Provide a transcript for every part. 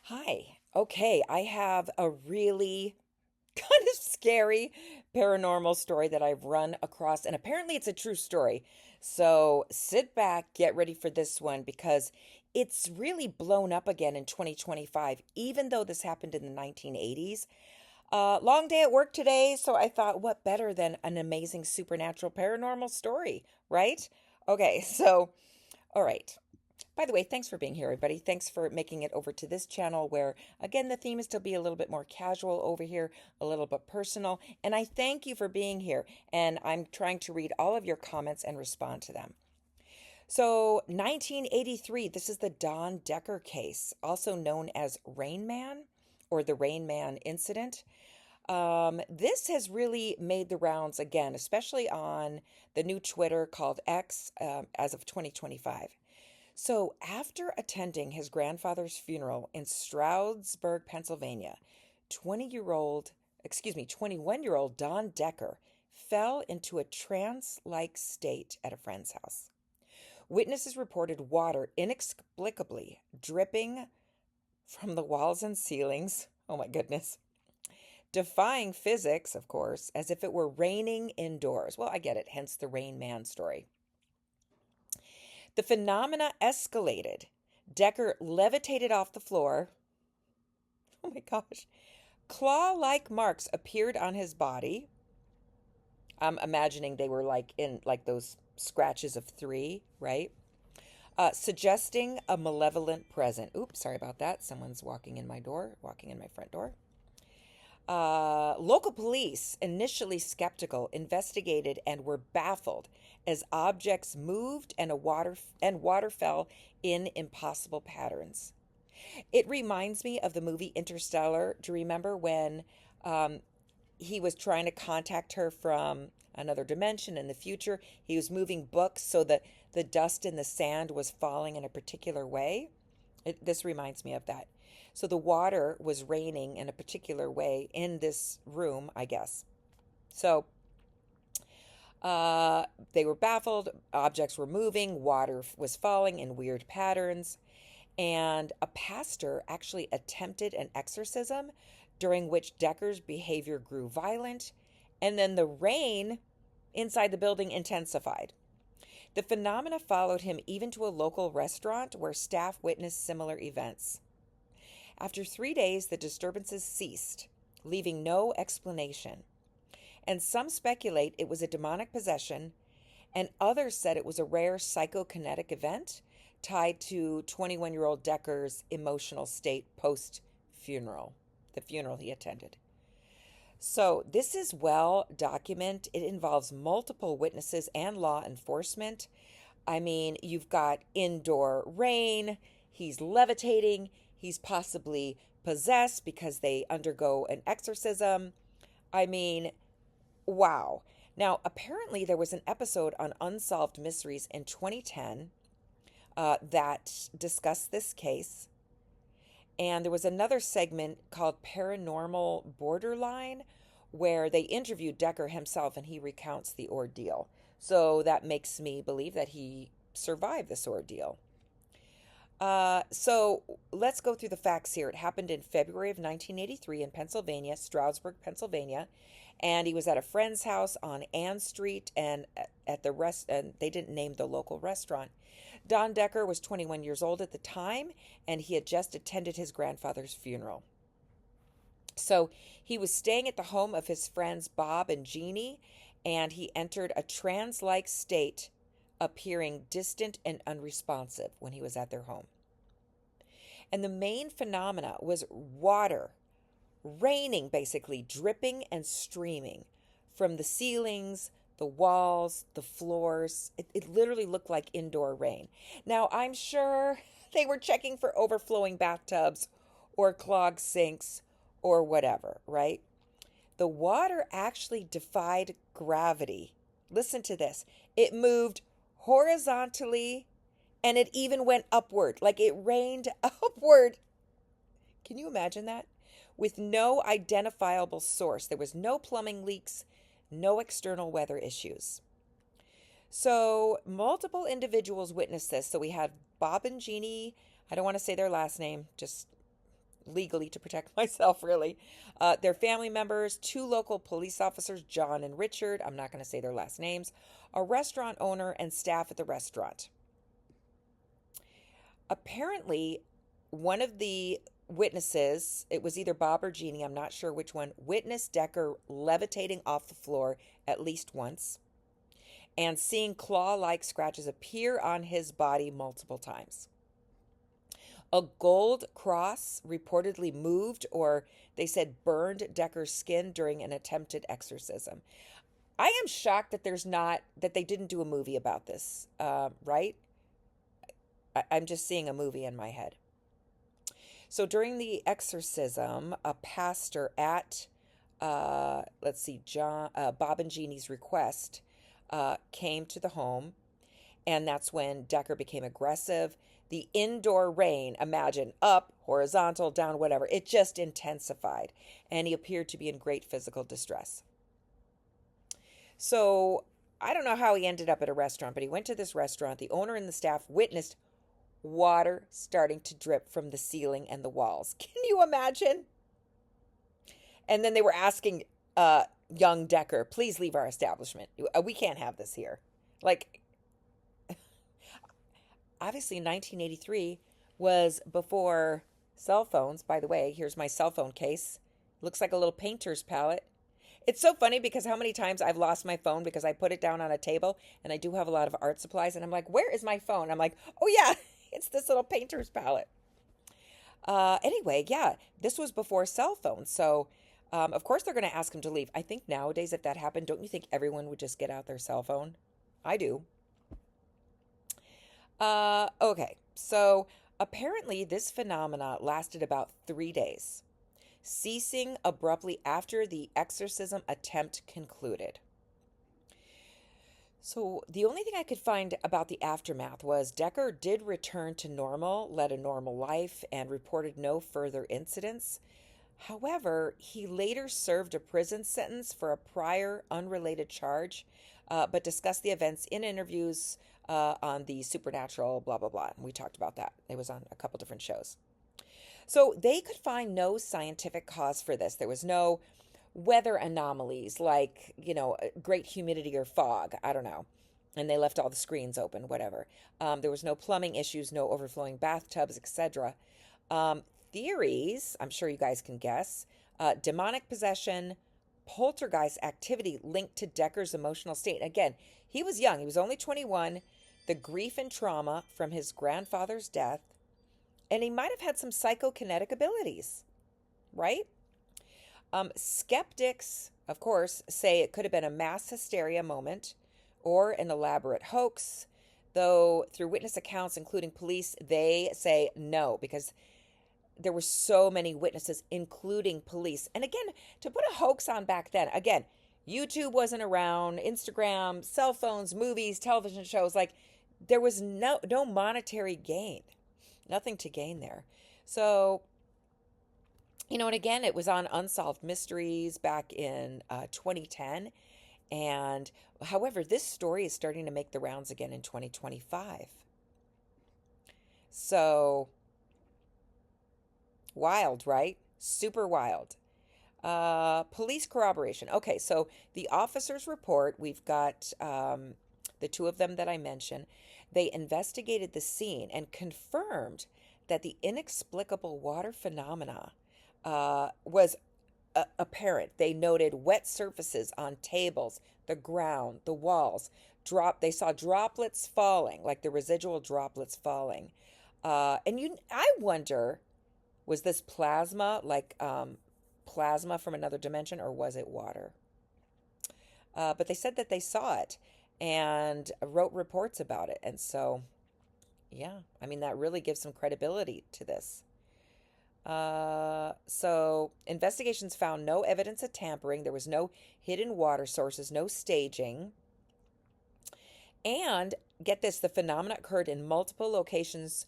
Hi. Okay, I have a really kind of scary paranormal story that I've run across, and apparently it's a true story. So sit back, get ready for this one because it's really blown up again in 2025, even though this happened in the 1980s. Long day at work today, so I thought, what better than an amazing supernatural paranormal story, right? Okay, so, all right. By the way, thanks for being here, everybody. Thanks for making it over to this channel where, again, the theme is to be a little bit more casual over here, a little bit personal. And I thank you for being here. And I'm trying to read all of your comments and respond to them. So, 1983, this is the Don Decker case, also known as Rain Man or the Rain Man incident. This has really made the rounds again, especially on the new Twitter called X as of 2025. So, after attending his grandfather's funeral in Stroudsburg, Pennsylvania, 21-year-old Don Decker fell into a trance like state at a friend's house. Witnesses reported water inexplicably dripping from the walls and ceilings. Oh my goodness. Defying physics, of course, as if it were raining indoors. Well, I get it, hence the Rain Man story. The phenomena escalated. Decker levitated off the floor. Oh my gosh. Claw like marks appeared on his body. I'm imagining they were like in like those scratches of three, right? Suggesting a malevolent presence. Oops, sorry about that. Someone's walking in my front door. Local police, initially skeptical, investigated and were baffled as objects moved and water fell in impossible patterns. It reminds me of the movie Interstellar. Do you remember when um, he was trying to contact her from another dimension in the future? He was moving books so that the dust in the sand was falling in a particular way. This reminds me of that. So the water was raining in a particular way in this room, I guess. So they were baffled. Objects were moving. Water was falling in weird patterns. And a pastor actually attempted an exorcism during which Decker's behavior grew violent. And then the rain inside the building intensified. The phenomena followed him even to a local restaurant where staff witnessed similar events. After 3 days, the disturbances ceased, leaving no explanation. And some speculate it was a demonic possession, and others said it was a rare psychokinetic event tied to 21-year-old Decker's emotional state post funeral, the funeral he attended. So, this is well documented. It involves multiple witnesses and law enforcement. I mean, you've got indoor rain, he's levitating, he's possibly possessed because they undergo an exorcism. I mean, wow. Now, apparently, there was an episode on Unsolved Mysteries in 2010 that discussed this case. And there was another segment called Paranormal Borderline where they interviewed Decker himself and he recounts the ordeal. So that makes me believe that he survived this ordeal. So let's go through the facts here. It happened in February of 1983 in Pennsylvania, Stroudsburg, Pennsylvania, and he was at a friend's house on Ann Street and at the and they didn't name the local restaurant. Don Decker was 21 years old at the time, and he had just attended his grandfather's funeral. So he was staying at the home of his friends Bob and Jeannie, and he entered a trance-like state, appearing distant and unresponsive when he was at their home. And the main phenomena was water, raining basically, dripping and streaming from the ceilings, the walls, the floors. It literally looked like indoor rain. Now, I'm sure they were checking for overflowing bathtubs or clogged sinks or whatever, right? The water actually defied gravity. Listen to this. It moved horizontally and it even went upward, like it rained upward. Can you imagine that? With no identifiable source. There was no plumbing leaks, no external weather issues. So, multiple individuals witnessed this. So, we had Bob and Jeannie. I don't want to say their last name, just legally to protect myself, really. Their family members, two local police officers, John and Richard, I'm not going to say their last names, a restaurant owner, and staff at the restaurant. Apparently, one of the witnesses, it was either Bob or Jeannie, I'm not sure which one, witnessed Decker levitating off the floor at least once and seeing claw like scratches appear on his body multiple times. A gold cross reportedly moved, or they said burned, Decker's skin during an attempted exorcism. I am shocked that they didn't do a movie about this, right? I'm just seeing a movie in my head. So during the exorcism, a pastor at, Bob and Jeannie's request, came to the home, and that's when Decker became aggressive. The indoor rain, imagine, up, horizontal, down, whatever, it just intensified, and he appeared to be in great physical distress. So I don't know how he ended up at a restaurant, but he went to this restaurant. The owner and the staff witnessed water starting to drip from the ceiling and the walls. Can you imagine? And then they were asking young Decker, please leave our establishment. We can't have this here. Like, obviously 1983 was before cell phones. By the way, here's my cell phone case. Looks like a little painter's palette. It's so funny because how many times I've lost my phone because I put it down on a table, and I do have a lot of art supplies, and I'm like, where is my phone? I'm like, oh yeah, it's this little painter's palette. Anyway, yeah, this was before cell phones. So, of course they're going to ask him to leave. I think nowadays if that happened, don't you think everyone would just get out their cell phone? I do. Okay, so apparently this phenomena lasted about 3 days, ceasing abruptly after the exorcism attempt concluded. So the only thing I could find about the aftermath was Decker did return to normal, led a normal life, and reported no further incidents. However, he later served a prison sentence for a prior unrelated charge, but discussed the events in interviews on the Supernatural, blah, blah, blah. And we talked about that. It was on a couple different shows. So they could find no scientific cause for this. There was no weather anomalies like, great humidity or fog. I don't know. And they left all the screens open, whatever. There was no plumbing issues, no overflowing bathtubs, etc. Theories, I'm sure you guys can guess, demonic possession, poltergeist activity linked to Decker's emotional state. Again, he was young. He was only 21. The grief and trauma from his grandfather's death, and he might have had some psychokinetic abilities, right? Skeptics, of course, say it could have been a mass hysteria moment or an elaborate hoax, though through witness accounts, including police, they say no, because there were so many witnesses, including police. And again, to put a hoax on back then, again, YouTube wasn't around, Instagram, cell phones, movies, television shows, like there was no monetary gain, nothing to gain there. So, and again, it was on Unsolved Mysteries back in 2010. And however, this story is starting to make the rounds again in 2025. So, wild, right? Super wild. Police corroboration. Okay, so the officers report, we've got the two of them that I mentioned. They investigated the scene and confirmed that the inexplicable water phenomena was apparent. They noted wet surfaces on tables, the ground, the walls. They saw droplets falling, like the residual droplets falling. I wonder, was this plasma, like plasma from another dimension, or was it water? But they said that they saw it and wrote reports about it. And so, yeah, I mean, that really gives some credibility to this. So investigations found no evidence of tampering. There was no hidden water sources, no staging. And get this, the phenomena occurred in multiple locations.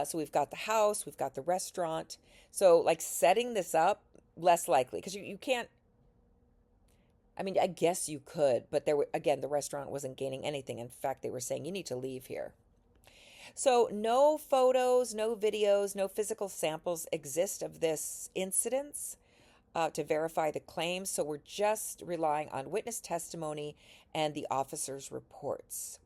So we've got the house, we've got the restaurant. So like setting this up, less likely, because you can't, I mean, I guess you could, but again, the restaurant wasn't gaining anything. In fact, they were saying, you need to leave here. So, no photos, no videos, no physical samples exist of this incidence to verify the claims. So, we're just relying on witness testimony and the officer's reports.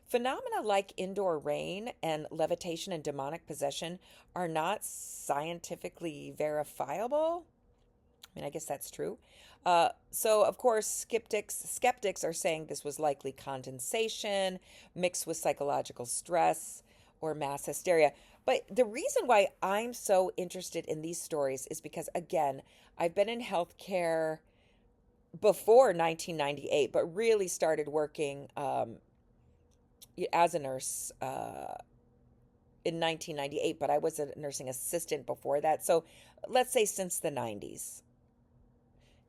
Phenomena like indoor rain and levitation and demonic possession are not scientifically verifiable. I mean, I guess that's true. So, of course, skeptics are saying this was likely condensation mixed with psychological stress or mass hysteria. But the reason why I'm so interested in these stories is because, again, I've been in healthcare before 1998, but really started working as a nurse in 1998. But I was a nursing assistant before that. So let's say since the 90s.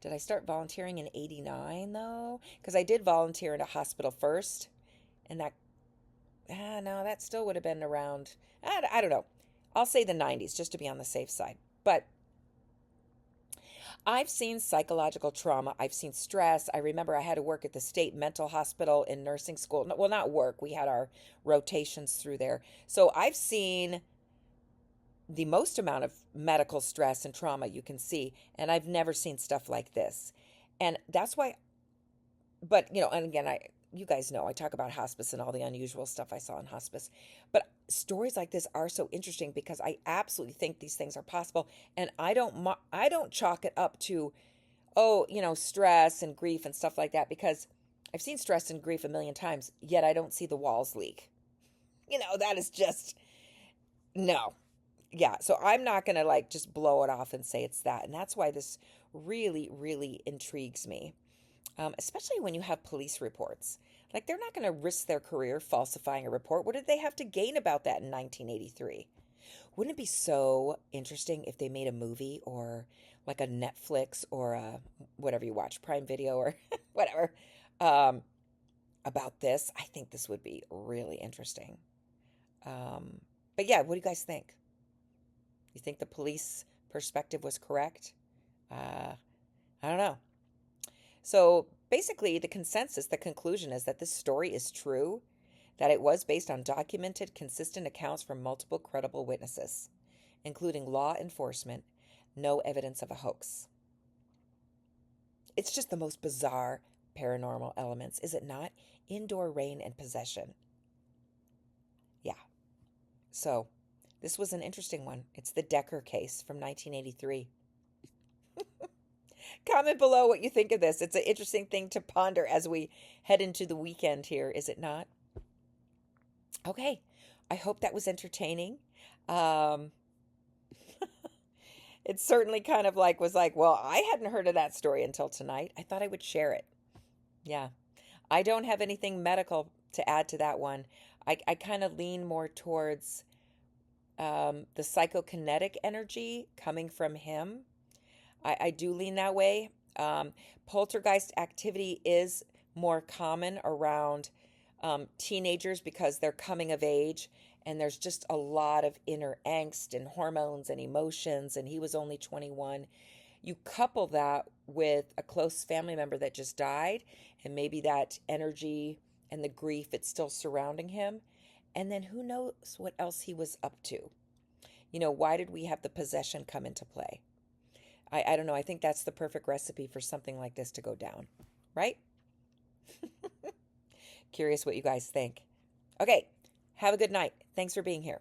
Did I start volunteering in 89 though? Because I did volunteer in a hospital first. And that, no, that still would have been around, I don't know. I'll say the 90s just to be on the safe side. But I've seen psychological trauma. I've seen stress. I remember I had to work at the state mental hospital in nursing school. Well, not work. We had our rotations through there. So I've seen the most amount of medical stress and trauma you can see. And I've never seen stuff like this. And that's why, but, and again, you guys know I talk about hospice and all the unusual stuff I saw in hospice. But stories like this are so interesting because I absolutely think these things are possible. And I don't chalk it up to, stress and grief and stuff like that, because I've seen stress and grief a million times, yet I don't see the walls leak. That is just, no. Yeah, so I'm not going to just blow it off and say it's that. And that's why this really, really intrigues me, especially when you have police reports. They're not going to risk their career falsifying a report. What did they have to gain about that in 1983? Wouldn't it be so interesting if they made a movie or like a Netflix or a, whatever you watch, Prime Video or whatever, about this? I think this would be really interesting. But yeah, what do you guys think? You think the police perspective was correct? I don't know. So basically, the conclusion is that this story is true, that it was based on documented, consistent accounts from multiple credible witnesses, including law enforcement, no evidence of a hoax. It's just the most bizarre paranormal elements, is it not? Indoor rain and possession. Yeah. So this was an interesting one. It's the Decker case from 1983. Comment below what you think of this. It's an interesting thing to ponder as we head into the weekend here, is it not? Okay, I hope that was entertaining. It certainly kind of was well, I hadn't heard of that story until tonight. I thought I would share it. Yeah, I don't have anything medical to add to that one. I kind of lean more towards the psychokinetic energy coming from him. I do lean that way. Poltergeist activity is more common around teenagers because they're coming of age, and there's just a lot of inner angst and hormones and emotions, and he was only 21. You couple that with a close family member that just died, and maybe that energy and the grief it's still surrounding him, and then who knows what else he was up to. Why did we have the possession come into play? I don't know. I think that's the perfect recipe for something like this to go down, right? Curious what you guys think. Okay, have a good night. Thanks for being here.